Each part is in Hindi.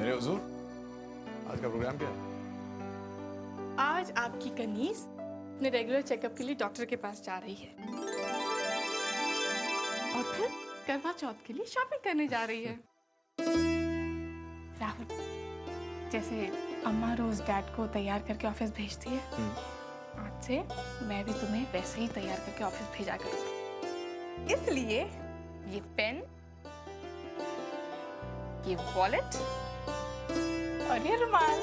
मेरे हुजूर, आज का प्रोग्राम क्या है? आज आपकी कनीज अपने रेगुलर चेकअप के लिए डॉक्टर के पास जा रही है और फिर करवा चौथ के लिए शॉपिंग करने जा रही है। राहुल, जैसे अम्मा रोज डैड को तैयार करके ऑफिस भेजती है, आज से मैं भी तुम्हें वैसे ही तैयार करके ऑफिस भेजा करूँगी। इसलिए ये पेन, ये वॉलेट और ये रुमाल।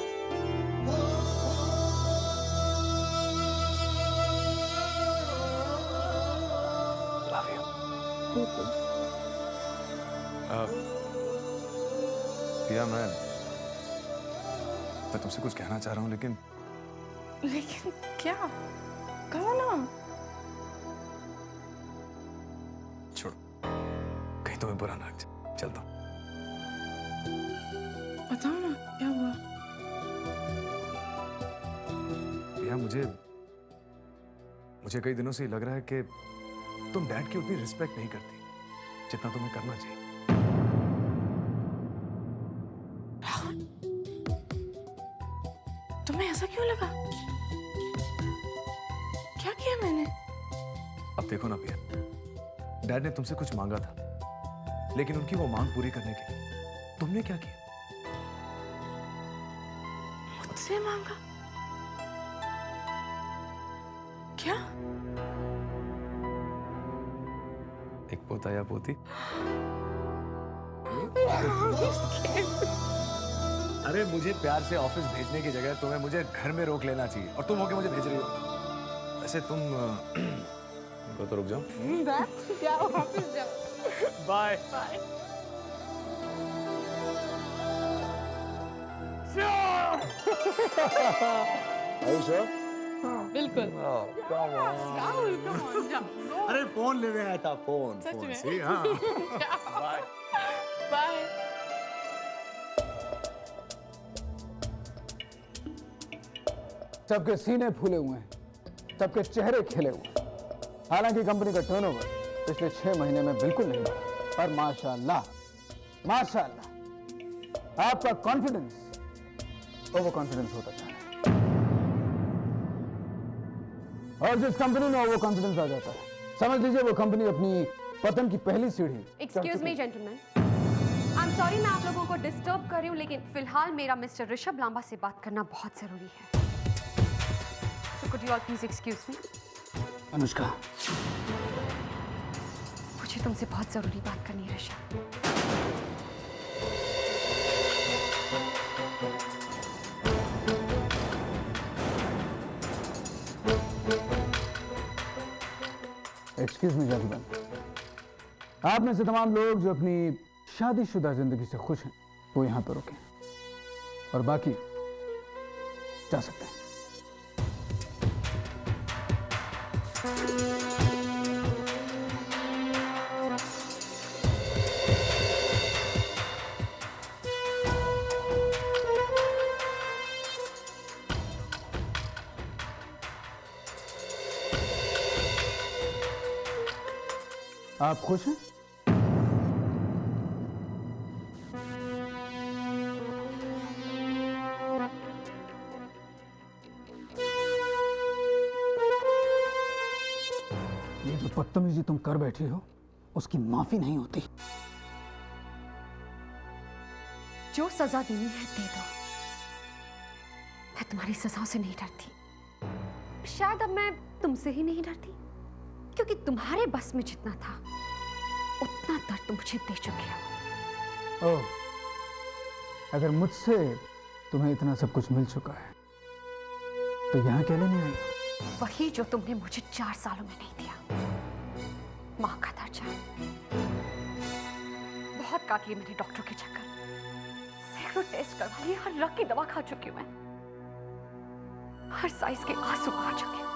Love you. प्रिया, मैं तुमसे कुछ कहना चाह रहा हूँ, लेकिन क्या? कहो ना। छोड़ो, कहीं तुम्हें बुरा ना लग जाए। चलता हूँ। बताओ ना, क्या हुआ? प्रिया, मुझे कई दिनों से ही लग रहा है कि तुम डैड की उतनी रिस्पेक्ट नहीं करती जितना तुम्हें करना चाहिए। राहुल, तुम्हें ऐसा क्यों लगा? क्या किया मैंने? अब देखो ना प्रिया, डैड ने तुमसे कुछ मांगा था, लेकिन उनकी वो मांग पूरी करने के लिए तुमने क्या किया? मुझसे मांगा? क्या? एक पोता या पोती? अरे मुझे प्यार से ऑफिस भेजने की जगह तुम्हें मुझे घर में रोक लेना चाहिए, और तुम होके मुझे भेज रही हो। वैसे तुम तो रुक जाओ। जाओ ऑफिस जाओ। Bye bye. हाँ, बिल्कुल। राहुल, come on, जाओ। अरे फोन लेने आया था, फोन। सच में? सी, हाँ। बाय। बाय। सबके सीने फूले हुए हैं, सबके चेहरे खिले हुए हैं। हालांकि कंपनी का टर्नओवर पिछले 6 महीने में बिल्कुल नहीं बढ़ा, पर माशाल्लाह, माशाल्लाह, आपका कॉन्फिडेंस ओवर कॉन्फिडेंस होता जा रहा है। और जिस कंपनी में ओवर कॉन्फिडेंस आ जाता है, समझ लीजिए वो कंपनी अपनी पतन की पहली सीढ़ी। Excuse me gentleman, I am sorry मैं आप लोगों को डिस्टर्ब कर रही हूँ, लेकिन फिलहाल मेरा मिस्टर ऋषभ लांबा से बात करना बहुत जरूरी है। So could you all please excuse me? Anushka, मुझे तुमसे बहुत जरूरी बात करनी है ऋषभ। एक्सक्यूज मी जेंटलमैन, आप में से तमाम लोग जो अपनी शादीशुदा जिंदगी से खुश हैं, वो यहां पर रुकें, और बाकी जा सकते हैं। आप खुश हैं? ये जो बदतमीजी तुम कर बैठी हो, उसकी माफी नहीं होती। जो सजा देनी है दे दो, मैं तुम्हारी सजाओं से नहीं डरती। शायद अब मैं तुमसे ही नहीं डरती, क्योंकि तुम्हारे बस में जितना था उतना दर्द तुम मुझे दे चुके हो। ओह, अगर मुझसे तुम्हें इतना सब कुछ मिल चुका है, तो यहाँ क्या लेने आई हो? वही जो तुमने मुझे 4 सालों में नहीं दिया, माँ का दर्जा। बहुत काट लिए मैंने डॉक्टर के चक्कर, सैकड़ों टेस्ट करवा लिए, हर रग की दवा खा चुकी हूँ मैं, हर साइज के आंसू खा चुकी हूँ।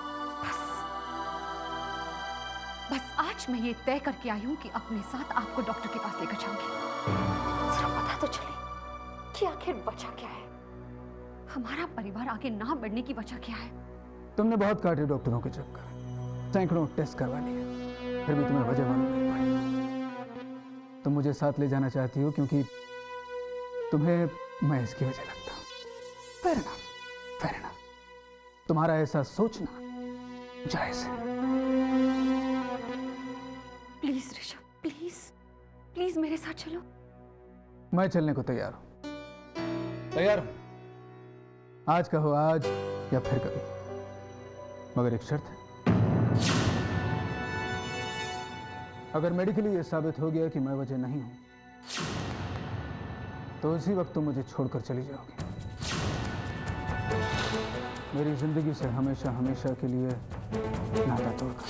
बस आज मैं ये तय करके आई हूं कि अपने साथ आपको डॉक्टर के पास लेकर जाऊंगी। जरा पता तो चले कि आखिर वजह क्या है, हमारा परिवार आगे ना बढ़ने की वजह क्या है। तुमने बहुत काटे डॉक्टरों के चक्कर, सैकड़ों टेस्ट करवा लिए, फिर भी तुम्हें वजह मालूम नहीं पड़ी। तुम मुझे साथ ले जाना चाहती हो क्योंकि तुम्हें मैं इसकी वजह लगता हूं। फेयर इनफ, तुम्हारा ऐसा सोचना जायज है। प्लीज ऋषभ, प्लीज प्लीज मेरे साथ चलो। मैं चलने को तैयार हूं। तैयार? आज कहो आज या फिर कभी, मगर एक शर्त है। अगर मेडिकली यह साबित हो गया कि मैं वजह नहीं हूं, तो उसी वक्त तुम मुझे छोड़कर चली जाओगे। मेरी जिंदगी से हमेशा हमेशा के लिए नाता तोड़कर।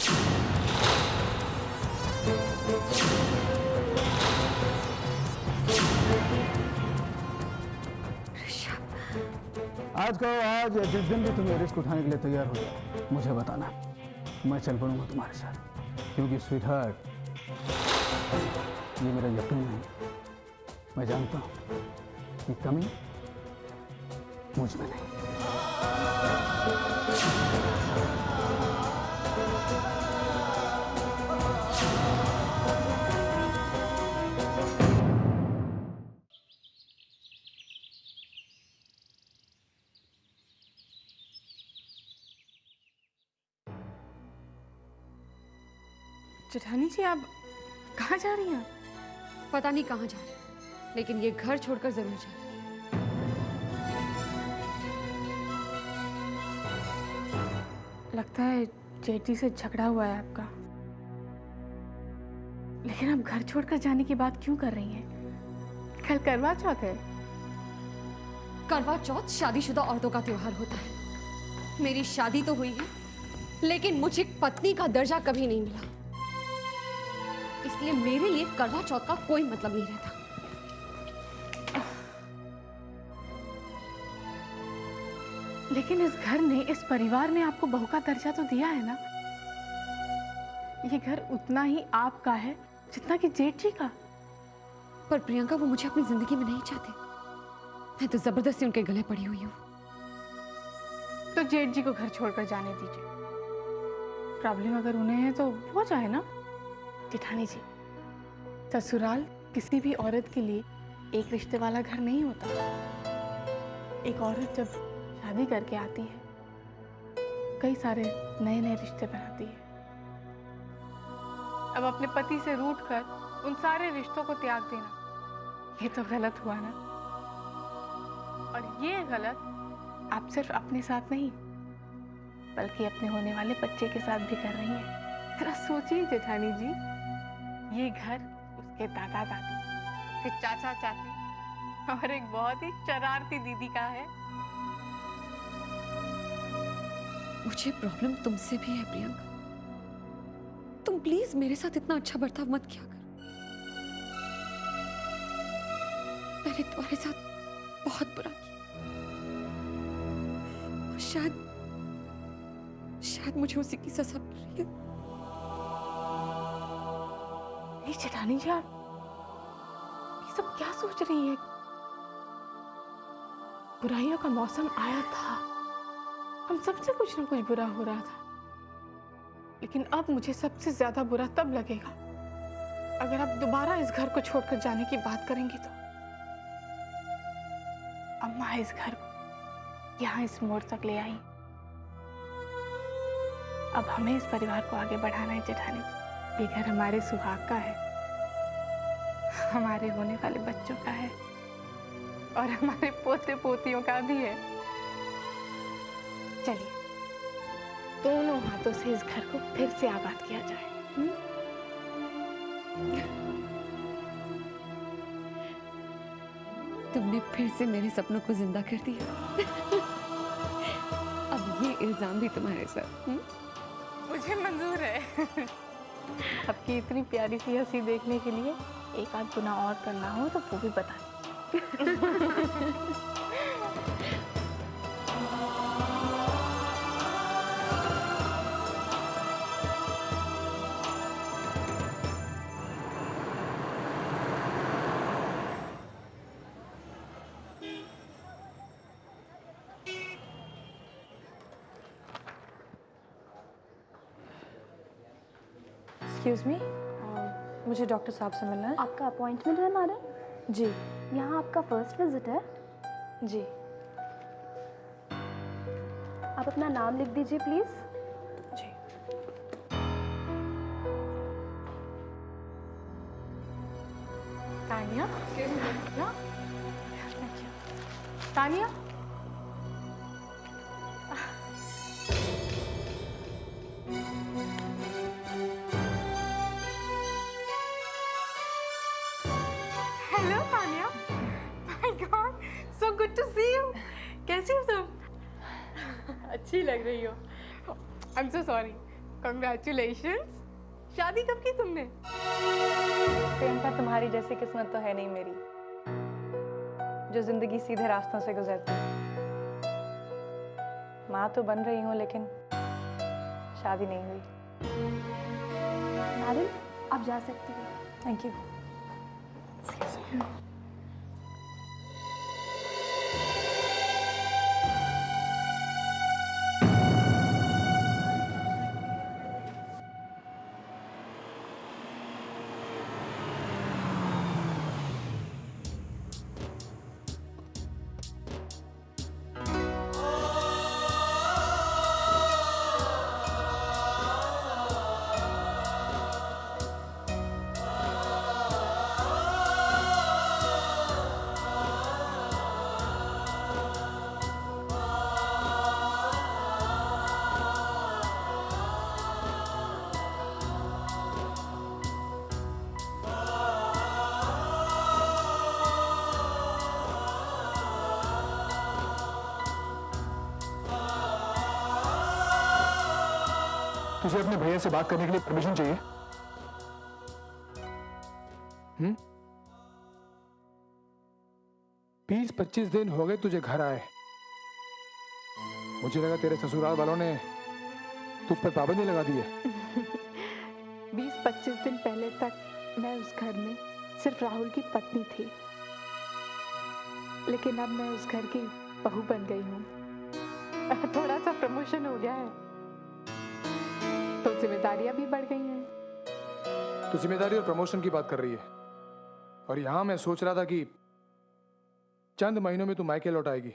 आज कहो आज या जिस दिन भी तुम्हें रिस्क उठाने के लिए तैयार हो जाओ, मुझे बताना, मैं चल पड़ूंगा तुम्हारे साथ। क्योंकि स्वीटहार्ट, ये मेरा यकीन नहीं, मैं जानता हूं कि कमी मुझ में नहीं। जेठानी जी, आप कहाँ जा रही हैं? पता नहीं कहाँ जा रहे हैं, लेकिन ये घर छोड़कर जरूर जा रहे हैं। लगता है जेठी से झगड़ा हुआ है आपका। लेकिन आप घर छोड़कर जाने की बात क्यों कर रही हैं? कल करवा चौथ है। करवा चौथ शादीशुदा औरतों का त्योहार होता है। मेरी शादी तो हुई है, लेकिन मुझे पत्नी का दर्जा कभी नहीं मिला। इसलिए मेरे लिए करवा चौथ का कोई मतलब नहीं रहता। लेकिन इस घर ने, इस परिवार ने आपको बहू का दर्जा तो दिया है ना। ये घर उतना ही आपका है जितना कि जेठ जी का। पर प्रियंका, वो मुझे अपनी जिंदगी में नहीं चाहते। मैं तो जबरदस्ती उनके गले पड़ी हुई हूँ। तो जेठ जी को घर छोड़कर जाने दीजिए। प्रॉब्लम अगर उन्हें है तो हो जाए ना। जेठानी जी, ससुराल किसी भी औरत के लिए एक रिश्ते वाला घर नहीं होता। एक औरत जब शादी करके आती है, कई सारे नए नए रिश्ते बनाती है। अब अपने पति से रूठकर उन सारे रिश्तों को त्याग देना, ये तो गलत हुआ ना। और ये गलत आप सिर्फ अपने साथ नहीं, बल्कि अपने होने वाले बच्चे के साथ भी कर रही हैं। जरा सोचिए जेठानी जी, ये घर उसके दादा दादी, फिर चाचा चाची और एक बहुत ही शरारती दीदी का है। मुझे प्रॉब्लम तुमसे भी है प्रियंका। तुम प्लीज मेरे साथ इतना अच्छा बर्ताव मत किया करो। मैंने तुम्हारे साथ बहुत बुरा किया, और शायद मुझे उसी की सजा मिल रही है। नहीं जेठानी जी, आप ये सब क्या सोच रही है? बुराइयों का मौसम आया था, हम सबसे कुछ ना कुछ बुरा हो रहा था। लेकिन अब मुझे सबसे ज्यादा बुरा तब लगेगा अगर आप दोबारा इस घर को छोड़कर जाने की बात करेंगी तो। अम्मा इस घर को यहाँ इस मोड़ तक ले आई। अब हमें इस परिवार को आगे बढ़ाना है जेठानी जी। ये घर हमारे सुहाग का है, हमारे होने वाले बच्चों का है, और हमारे पोते पोतियों का भी है। चलिए दोनों हाथों से इस घर को फिर से आबाद किया जाए। तुमने फिर से मेरे सपनों को जिंदा कर दिया। अब ये इल्जाम भी तुम्हारे सर। मुझे मंजूर है। आपकी इतनी प्यारी सी हंसी देखने के लिए एक आध गुना और करना हो तो वो भी बता एक्सक्यूज़ मी, मुझे डॉक्टर साहब से मिलना है। आपका अपॉइंटमेंट है मैडम? जी। यहाँ आपका फर्स्ट विजिट है। जी। आप अपना नाम लिख दीजिए प्लीज। जी। Tania? Tania? Tania? Hello Tania. My god, so good to see you. कैसी हो तुम? अच्छी लग रही हो। I am so sorry. Congratulations. शादी कब की तुमने? प्रियंका, तुम्हारी जैसी किस्मत तो है नहीं मेरी, जो जिंदगी सीधे रास्तों से गुजरती है। माँ तो बन रही हूँ लेकिन शादी नहीं हुई। नारिल, आप जा सकती हैं। Thank you. तुझे अपने भैया से बात करने के लिए परमिशन चाहिए? 20-25 दिन हो गए तुझे घर आए। मुझे लगा तेरे ससुराल वालों ने तुझ पर पाबंदी लगा दी है। 20-25 दिन पहले तक मैं उस घर में सिर्फ राहुल की पत्नी थी, लेकिन अब मैं उस घर की बहू बन गई हूँ। थोड़ा सा प्रमोशन हो गया है तो जिम्मेदारियां भी बढ़ गई हैं। तू जिम्मेदारी और प्रमोशन की बात कर रही है, और यहां मैं सोच रहा था कि चंद महीनों में तू मायके लौट आएगी।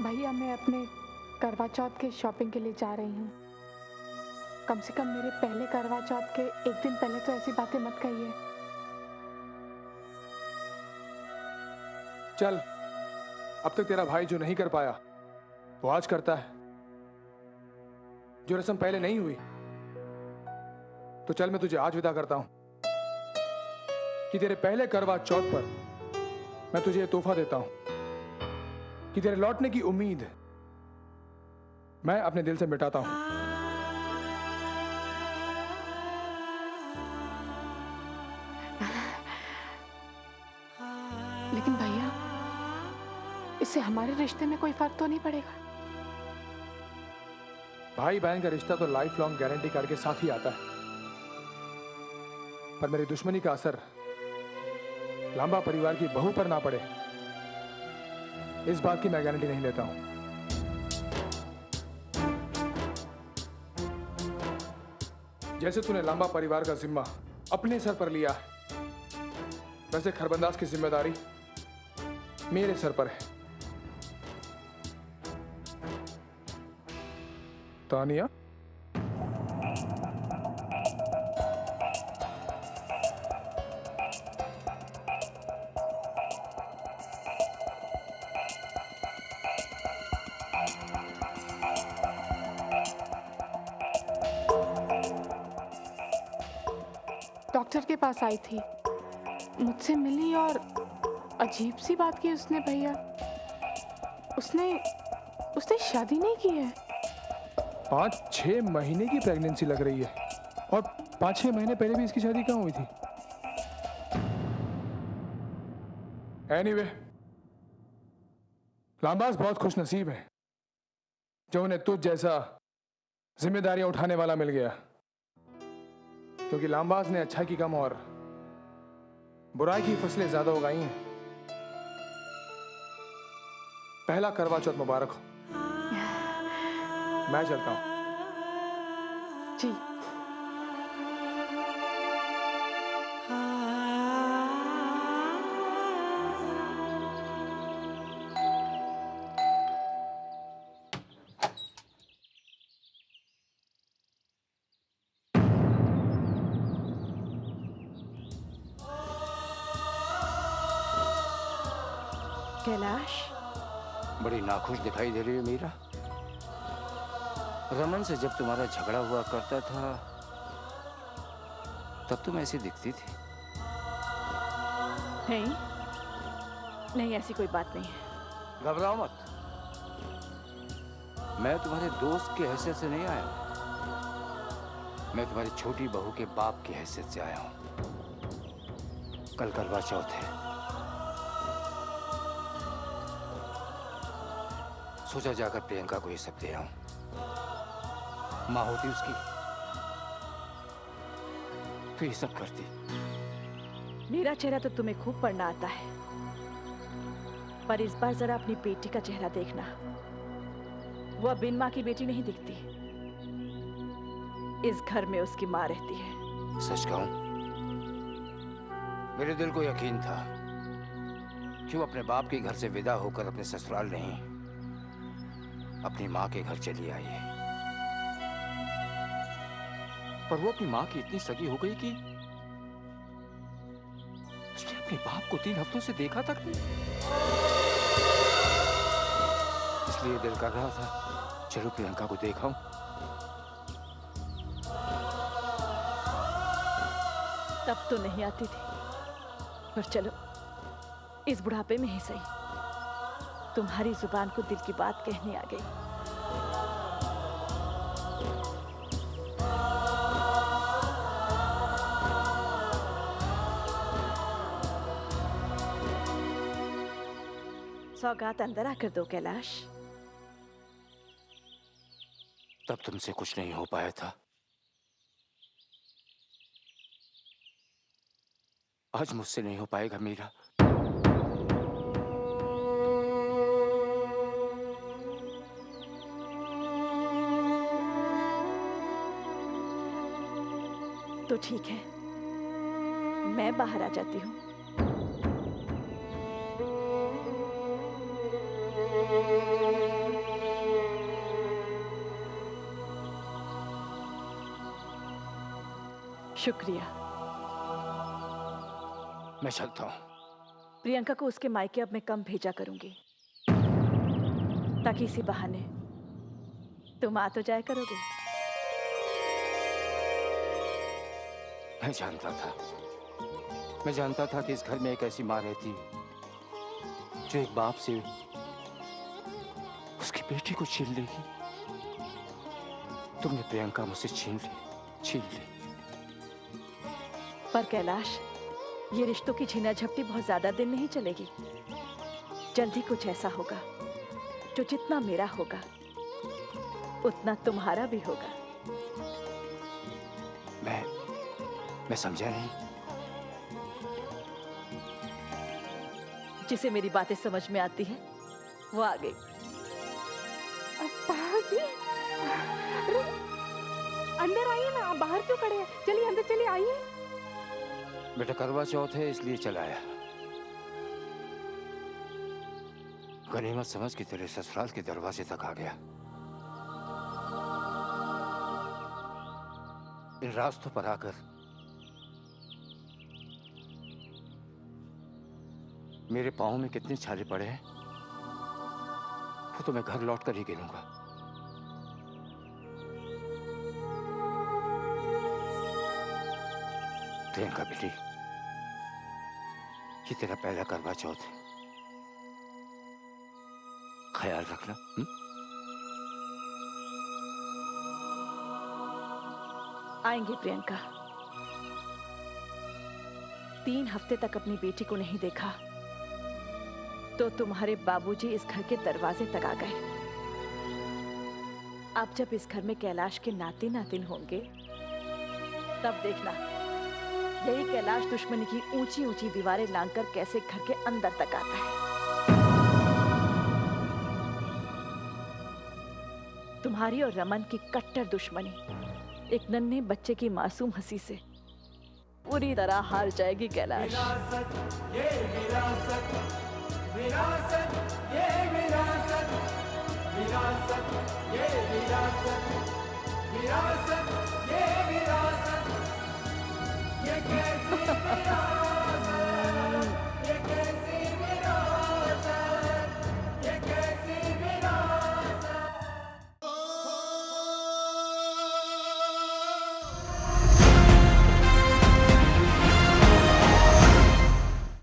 भैया, मैं अपने करवा चौथ के शॉपिंग के लिए जा रही हूँ। कम से कम मेरे पहले करवा चौथ के एक दिन पहले तो ऐसी बातें मत कहिए। चल, अब तक तेरा भाई जो नहीं कर पाया वो आज करता है। जो रस्म पहले नहीं हुई, तो चल मैं तुझे आज विदा करता हूं कि तेरे पहले करवा चौथ पर मैं तुझे ये तोहफा देता हूं कि तेरे लौटने की उम्मीद मैं अपने दिल से मिटाता हूं। लेकिन भैया, इससे हमारे रिश्ते में कोई फर्क तो नहीं पड़ेगा? भाई बहन का रिश्ता तो लाइफ लॉन्ग गारंटी कार्ड के साथ ही आता है, पर मेरी दुश्मनी का असर लांबा परिवार की बहू पर ना पड़े, इस बात की मैं गारंटी नहीं लेता हूं। जैसे तूने लांबा परिवार का जिम्मा अपने सर पर लिया है, वैसे खरबंदाज की जिम्मेदारी मेरे सर पर है। तानिया, डॉक्टर के पास आई थी, मुझसे मिली और अजीब सी बात की उसने भैया। उसने शादी नहीं की है। 5-6 महीने की प्रेगनेंसी लग रही है, और 5-6 महीने पहले भी इसकी शादी कहाँ हुई थी? एनीवे, लांबाज बहुत खुश नसीब है जो उन्हें तुझ जैसा जिम्मेदारियां उठाने वाला मिल गया, क्योंकि लांबाज ने अच्छा की कम और बुराई की फसलें ज्यादा उगाई हैं। पहला करवा चौथ मुबारक हो। मैं चलता हूं। जी। कैलाश, बड़ी नाखुश दिखाई दे रही है मीरा। रमन से जब तुम्हारा झगड़ा हुआ करता था तब तुम ऐसी दिखती थी। नहीं नहीं, ऐसी कोई बात नहीं है। घबराओ मत, मैं तुम्हारे दोस्त की हैसियत से नहीं आया, मैं तुम्हारी छोटी बहू के बाप की हैसियत से आया हूं। कल करवा चौथ है, सोचा जाकर प्रियंका को ये सब दे आऊं। माँ होती उसकी तो ये सब करती। मेरा चेहरा तो तुम्हें खूब पढ़ना आता है, पर इस बार जरा अपनी बेटी का चेहरा देखना। वो अब बिन माँ की बेटी नहीं दिखती, इस घर में उसकी माँ रहती है। सच कहूं, मेरे दिल को यकीन था कि वो अपने बाप के घर से विदा होकर अपने ससुराल नहीं, अपनी माँ के घर चली आई है। पर वो अपनी माँ की इतनी सगी हो गई कि उसने अपने बाप को 3 हफ्तों से देखा तक नहीं। इसलिए दिल कर रहा था चलो प्रियंका को देखाऊं। तब तो नहीं आती थी, पर चलो इस बुढ़ापे में ही सही तुम्हारी जुबान को दिल की बात कहने आ गई। सौगात अंदर आकर दो कैलाश। तब तुमसे कुछ नहीं हो पाया था, आज मुझसे नहीं हो पाएगा मीरा। तो ठीक है, मैं बाहर आ जाती हूँ। शुक्रिया। मैं चलता हूँ। प्रियंका को उसके मायके अब मैं कम भेजा करूंगी, ताकि इसी बहाने तुम आ तो जाया करोगे। मैं जानता था कि इस घर में एक ऐसी माँ रहती जो एक बाप से उसकी बेटी को छीन लेगी। तुमने प्रियंका मुझसे छीन ली। पर कैलाश, ये रिश्तों की छीना झपटी बहुत ज्यादा दिन नहीं चलेगी। जल्दी कुछ ऐसा होगा जो जितना मेरा होगा उतना तुम्हारा भी होगा। मैं समझा नहीं। जिसे मेरी बातें समझ में आती है वो आ गई। जी, अरे अंदर आइए ना, आप बाहर क्यों खड़े हैं? चलिए अंदर चलिए, आइए। बेटा करवा चौथ है इसलिए चला आया। गनीमत समझ के तेरे ससुराल के दरवाजे तक आ गया। इन रास्तों पर आकर मेरे पाँव में कितने छाले पड़े हैं वो तो मैं घर लौट कर ही गिनूंगा। प्रियंका बेटी, ये तेरा पहला करवा चौथ है, ख्याल रखना। आएंगे प्रियंका। 3 हफ्ते तक अपनी बेटी को नहीं देखा तो तुम्हारे बाबूजी इस घर के दरवाजे तक आ गए। अब जब इस घर में कैलाश के नाती नातिन होंगे तब देखना यही कैलाश दुश्मनी की ऊंची ऊंची दीवारें लांघकर कैसे घर के अंदर तक आता है। तुम्हारी और रमन की कट्टर दुश्मनी एक नन्हे बच्चे की मासूम हंसी से पूरी तरह हार जाएगी कैलाश।